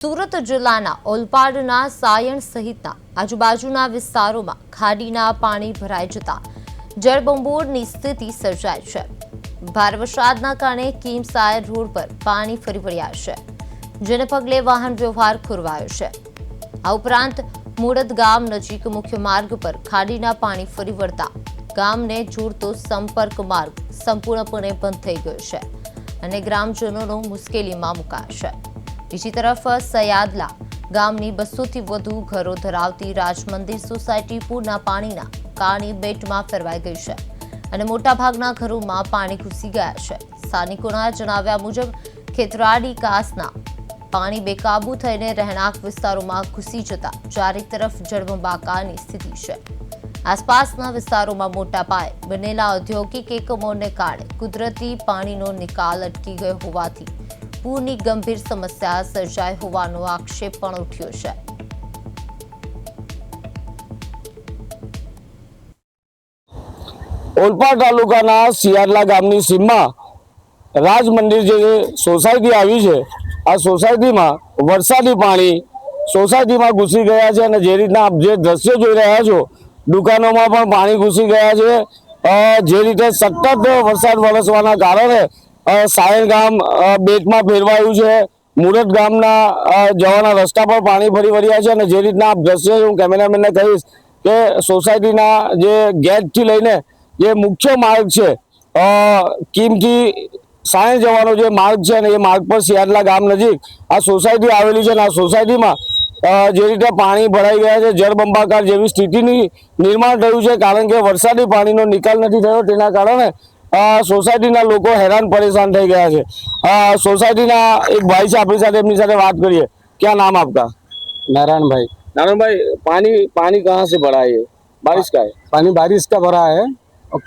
સુરત જિલ્લાના ઓલપાડના સાયણ સહિતના આજુબાજુના વિસ્તારોમાં ખાડીના પાણી ભરાઈ જતા જળબંબોળની સ્થિતિ સર્જાઈ છે। ભારે વરસાદના કારણે કીમ સાયર રોડ પર પાણી ફરી વળ્યા છે, જેને પગલે વાહન વ્યવહાર ખોરવાયો છે। આ ઉપરાંત મુળદ ગામ નજીક મુખ્ય માર્ગ પર ખાડીના પાણી ફરી વળતા ગામને જોડતો સંપર્ક માર્ગ સંપૂર્ણપણે બંધ થઈ ગયો છે અને ગ્રામજનોનો મુશ્કેલીમાં મુકાશે। બીજી તરફ સયાદલા ગામની 200થી વધુ ઘરો ધરાવતી રાજમંદિર સોસાયટી પૂરના પાણીના કારણે બેટમાં ફેરવાઈ ગઈ છે અને મોટાભાગના ઘરોમાં પાણી ઘૂસી ગયા છે। સ્થાનિકોના જણાવ્યા મુજબ ખેતરાડી કાસના પાણી બેકાબુ થઈને રહેણાંક વિસ્તારોમાં ઘૂસી જતા ચારે તરફ જળબંબાકારની સ્થિતિ છે। આસપાસના વિસ્તારોમાં મોટા પાયે બનેલા ઔદ્યોગિક એકમોને કારણે કુદરતી પાણીનો નિકાલ અટકી ગયો હોવાથી પૂરની ગંભીર સમસ્યા સર્જાઈ હોવાનો આક્ષેપ પણ ઉઠ્યો છે। ઓલપાડ તાલુકાના સિયારલા ગામની સીમમાં રાજ મંદિર જે સોસાયટી આવી છે, આ સોસાયટીમાં વરસાદી પાણી સોસાયટીમાં ઘૂસી ગયા છે અને જે રીતના આપ જે દ્રશ્યો જોઈ રહ્યા છો, દુકાનોમાં પણ પાણી ઘૂસી ગયા છે। જે રીતે સતત વરસાદ વરસવાના કારણે સાયણ ગામ બેટમાં ફેરવાયું છે। મુરત ગામના જવાના રસ્તા પર પાણી ફરી વળ્યા છે અને જે રીતના આપ દ્રશ્ય હું કેમેરામેનને કહીશ કે સોસાયટીના જે ગેટથી લઈને જે મુખ્ય માર્ગ છે, કીમથી સાયણ જવાનો જે માર્ગ છે અને એ માર્ગ પર સિયારલા ગામ નજીક આ સોસાયટી આવેલી છે અને આ સોસાયટીમાં જે રીતે પાણી ભરાઈ ગયા છે, જળબંબાકાર જેવી સ્થિતિની નિર્માણ થયું છે, કારણ કે વરસાદી પાણીનો નિકાલ નથી થયો। તેના કારણે સોસાયટીના લોકો હેરાન પરેશાન થઈ ગયા છે। સોસાયટીના એક ભાઈ છે, આપણી સાથે એમની સાથે વાત કરીએ। क्या नाम आपका? नारायण भाई। नारायण भाई, पानी पानी कहाँ से भरा है? बारिश का है? पानी बारिश का भरा है और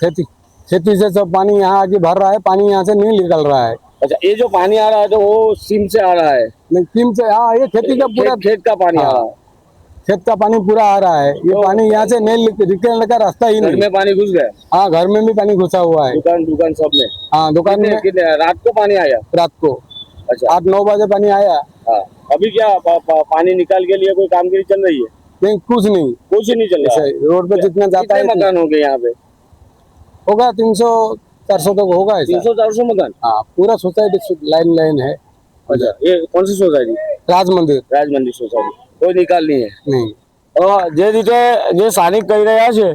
खेती से सब पानी यहाँ आके भर रहा है। पानी यहाँ से नहीं निकल रहा है। अच्छा, ये जो पानी आ रहा है तो वो सीम से आ रहा है? नहीं, टीम से हाँ, ये खेती का पूरा खेत का पानी आ रहा है। खेत का पानी पूरा आ रहा है। ये पानी यहाँ से नहीं निकलने का रास्ता ही घर नहीं। में पानी घुस गया? हाँ, घर में भी पानी घुसा हुआ है। दुकान सब में? हाँ, दुकान में रात को पानी आया? रात को अच्छा, 8-9 बजे पानी आया। हाँ, अभी क्या पानी निकाल के लिए कोई कामगिरी चल रही है? नहीं, कुछ नहीं चल रहा है। रोड पे जितना जाता है मकान हो गए यहाँ पे? होगा 300-400 तक होगा। 300-400 मकान? हाँ, पूरा सोसाइटी लाइन है। अच्छा, ये कौन सी सोसाइटी? राज मंदिर सोसाइटी। कोई निकाल नहीं है? नहीं। જે રીતે જે સ્થાનિક કહી રહ્યા છે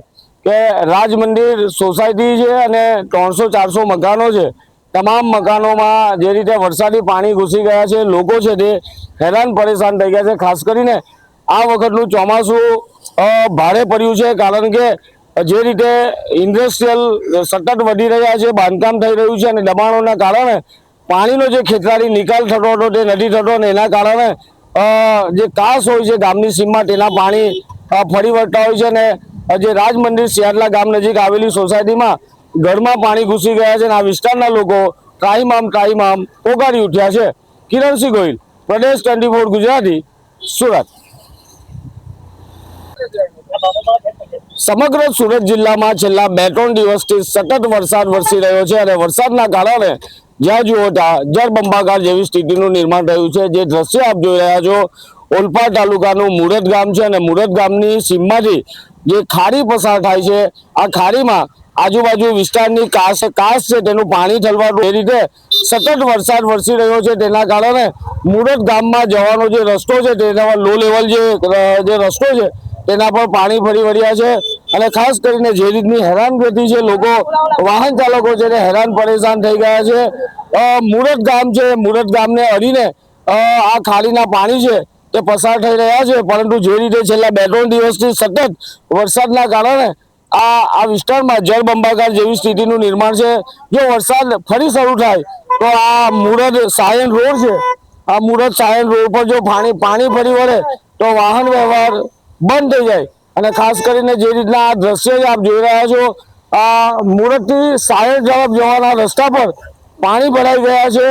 કે રાજ મંદિર સોસાયટી છે અને 300-400 મકાનો છે, તમામ મકાનોમાં જે રીતે વરસાદી પાણી ઘૂસી ગયા છે, લોકો છે તે હેરાન પરેશાન થઈ ગયા છે। ખાસ કરીને આ વખતનું ચોમાસું ભારે પડ્યું છે, કારણ કે જે રીતે ઇન્ડસ્ટ્રીયલ સતત વધી રહ્યા છે, બાંધકામ થઈ રહ્યું છે અને દબાણોના કારણે પાણીનો જે ખેતરાડી નિકાલ થતો હતો તે નથી થતો અને એના કારણે જે કાસ હોય છે ગામની સીમમાં તેના પાણી ફરી વળતા હોય છે અને જે રાજ મંદિર સિયારલા ગામ નજીક આવેલી સોસાયટીમાં ઘરમાં પાણી ઘૂસી ગયા છે અને આ વિસ્તારના લોકો ત્રાહિમામ પોકારી ઉઠ્યા છે। કિરણસિંહ ગોહિલ, પ્રદેશ 24 ગુજરાતી, સુરત। સમગ્ર સુરત જિલ્લામાં છેલ્લા 2-3 દિવસથી સતત વરસાદ વરસી રહ્યો છે અને વરસાદના કારણે જ્યાં જુઓ ત્યાં જળબંબાકાર જેવી સ્થિતિનું નિર્માણ થયું છે। જે દ્રશ્ય આપ જોઈ રહ્યા છો, ઓલપાડ તાલુકાનું મુરત ગામ છે અને મુરત ગામની સીમમાંથી જે ખાડી પસાર થાય છે, આ ખાડીમાં આજુબાજુ વિસ્તારની કાસ છે તેનું પાણી ઠલવાતું એ રીતે સતત વરસાદ વરસી રહ્યો છે। તેના કારણે મુરત ગામમાં જવાનો જે રસ્તો છે તેના લો લેવલ જે રસ્તો છે તેના પર પાણી ફરી વળ્યા છે અને ખાસ કરીને જે રીતની હેરાનગતિ છે, લોકો વાહન ચાલકો છે તે હેરાન પરેશાન થઈ ગયા છે। મુરત ગામ છે, મુરત ગામને અડીને આ ખાડીના પાણી છે તે પસાર થઈ રહ્યા છે, પરંતુ જે રીતે છેલ્લા 2-3 દિવસથી સતત વરસાદના કારણે આ વિસ્તારમાં જળબંબાકાર જેવી સ્થિતિનું નિર્માણ છે। જો વરસાદ ફરી શરૂ થાય તો આ મુરત સાયણ રોડ છે, આ મુરત સાયણ રોડ પર જો પાણી ફરી વળે તો વાહન વ્યવહાર બંધ થઈ જાય અને ખાસ કરીને જે રીતના આ દ્રશ્ય આપ જોઈ રહ્યા છો, આ મુરતથી સાયણ તરફ જવાના રસ્તા પર પાણી ભરાઈ ગયા છે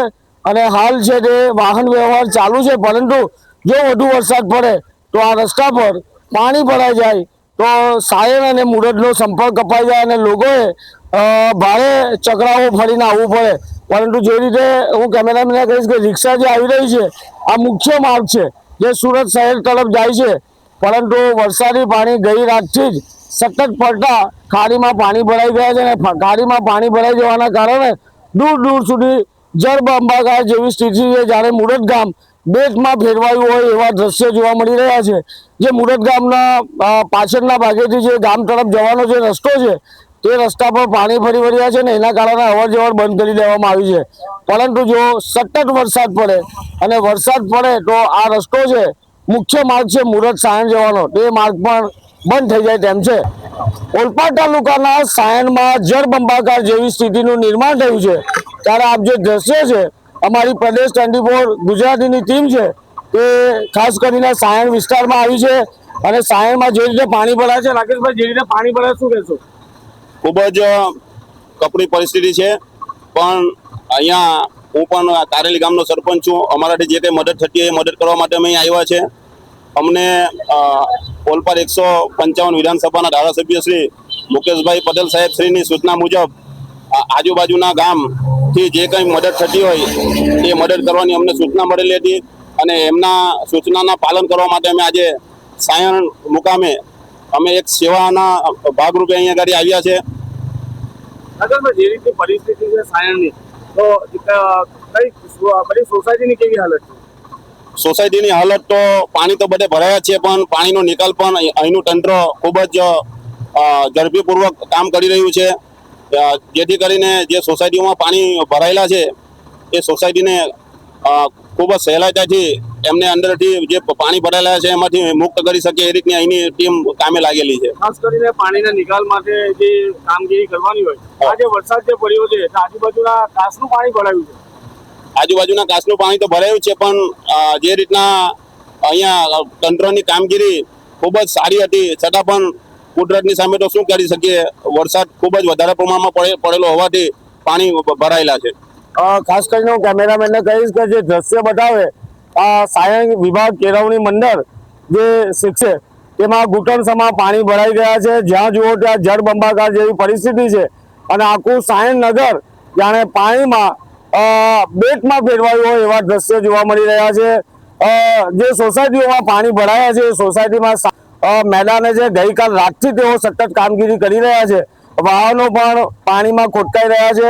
અને હાલ છે તે વાહન વ્યવહાર ચાલુ છે, પરંતુ જો વધુ વરસાદ પડે તો આ રસ્તા પર પાણી ભરાઈ જાય તો સાયણ અને મુરતનો સંપર્ક કપાઈ જાય અને લોકોએ ભારે ચક્રાઓ ફરીને આવવું પડે। પરંતુ જે રીતે હું કેમેરામેનને કહીશ કે રિક્ષા જે આવી રહી છે આ મુખ્ય માર્ગ છે જે સુરત શહેર તરફ જાય છે, પરંતુ વરસાદી પાણી ગઈ રાતથી જ સતત પડતા ખાડીમાં પાણી ભરાઈ ગયા છે અને ખાડીમાં પાણી ભરાઈ જવાના કારણે દૂર દૂર સુધી જળબંબાકાર જેવી સ્થિતિ છે, જ્યારે મુરત ગામ બેટમાં ફેરવાયું હોય એવા દ્રશ્યો જોવા મળી રહ્યા છે। જે મુરત ગામના પાછળના ભાગેથી જે ગામ તરફ જવાનો જે રસ્તો છે તે રસ્તા પર પાણી ફરી વળ્યા છે ને એના કારણે અવર જવર બંધ કરી દેવામાં આવી છે, પરંતુ જો સતત વરસાદ પડે અને વરસાદ પડે તો આ રસ્તો છે મુખ્ય માર્ગ છે મુરત સાયણ જવાનો, તે માર્ગ પણ બંધ થઈ જાય તેમ છે। ઓલપાડ તાલુકાના સાયણમાં જળબંબાકાર જેવી સ્થિતિનું નિર્માણ થયું છે, ત્યારે આપ જે દ્રશ્ય છે અમારી પ્રદેશ 24 ગુજરાતીની ટીમ છે તે ખાસ કરીને સાયણ વિસ્તારમાં આવી છે અને સાયણમાં જે રીતે પાણી ભરાય છે, રાકેશભાઈ જે રીતે પાણી ભરાય શું કહેશો? ખૂબ જ કપરી પરિસ્થિતિ છે, પણ અહીંયા હું પણ કારેલી ગામનો સરપંચ છું। અમારાથી જે કંઈ મદદ થતી હોય એ મદદ કરવા માટે અમે અહીં આવ્યા છે। અમને ઓલપાડ 155 વિધાનસભાના ધારાસભ્ય શ્રી મુકેશભાઈ પટેલ સાહેબ શ્રીની સૂચના મુજબ આજુબાજુના ગામથી જે કંઈ મદદ થતી હોય એ મદદ કરવાની અમને સૂચના મળેલી હતી અને એમના સૂચનાના પાલન કરવા માટે અમે આજે સાયણ મુકામે અમે એક સેવાના ભાગરૂપે અહીંયા આગળ આવ્યા છે। જે રીતે પરિસ્થિતિ છે સાયણની, તો બધી સોસાયટીની કેવી હાલત છે? સોસાયટીની હાલત તો પાણી તો બધે ભરાયા છે, પણ પાણીનો નિકાલ પણ અહીંનું તંત્ર ખૂબ જ ઝડપીપૂર્વક કામ કરી રહ્યું છે, જેથી કરીને જે સોસાયટીઓમાં પાણી ભરાયેલા છે એ સોસાયટીને ખૂબ જ સહેલાઈથી એમને અંદરથી જે પાણી ભરાયેલા છે એમાંથી મુક્ત કરી શકે એ રીતની અહીંની ટીમ કામે લાગેલી છે। ખાસ કરીને પાણીના નિકાલ માટે જે કામગીરી કરવાની હોય, આ જે વરસાદ જે પડ્યો છે આજુબાજુના કાચનું પાણી ભરાયું છે, આજુબાજુના કાચનું પાણી તો ભરાયું છે, પણ જે રીતના અહીંયા તંત્રની કામગીરી ખૂબ જ સારી હતી, છતાં પણ કુદરતની સામે તો શું કરી શકીએ, વરસાદ ખૂબ જ વધારે પ્રમાણમાં પડેલો હોવાથી પાણી ભરાયેલા છે। ખાસ કરીને હું કેમેરામેનને કહીશ કે જે દ્રશ્ય બતાવે આ સાયણ વિભાગ કેળવણી મંડળ જે શીખશે તેમાં ઘૂંટણસમાં પાણી ભરાઈ ગયા છે, જ્યાં જુઓ ત્યાં જળબંબાકાર જેવી પરિસ્થિતિ છે અને આખું સાયણ નગર જાણે પાણીમાં બેટમાં ફેરવાયું હોય એવા દ્રશ્યો જોવા મળી રહ્યા છે। જે સોસાયટીઓમાં પાણી ભરાયા છે એ સોસાયટીમાં મેદાને છે ગઈકાલ રાતથી તેઓ સતત કામગીરી કરી રહ્યા છે, વાહનો પણ પાણીમાં ખોટકાઈ રહ્યા છે,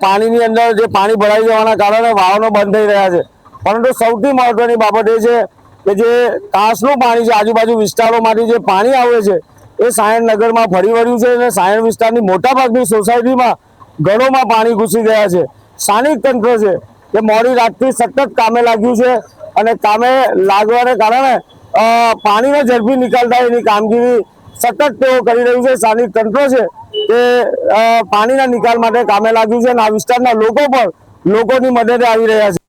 પાણીની અંદર જે પાણી ભરાઈ જવાના કારણે વાહનો બંધ થઈ રહ્યા છે, પરંતુ સૌથી મહત્વની બાબત એ છે કે જે કાંસનું પાણી છે આજુબાજુ વિસ્તારોમાંથી જે પાણી આવે છે એ સાયણ નગરમાં ફરી વળ્યું છે અને સાયણ વિસ્તારની મોટાભાગની સોસાયટીમાં ઘરોમાં પાણી ઘૂસી ગયા છે। સ્થાનિક તંત્ર છે કે મોડી રાતથી સતત કામે લાગ્યું છે અને કામે લાગવાને કારણે પાણીનો ઝડપી નિકાલ થાય એની કામગીરી સતત તેઓ કરી રહ્યું છે। સ્થાનિક તંત્ર છે તે પાણીના નિકાલ માટે કામે લાગ્યું છે અને આ વિસ્તારના લોકો પણ લોકોની મદદે આવી રહ્યા છે।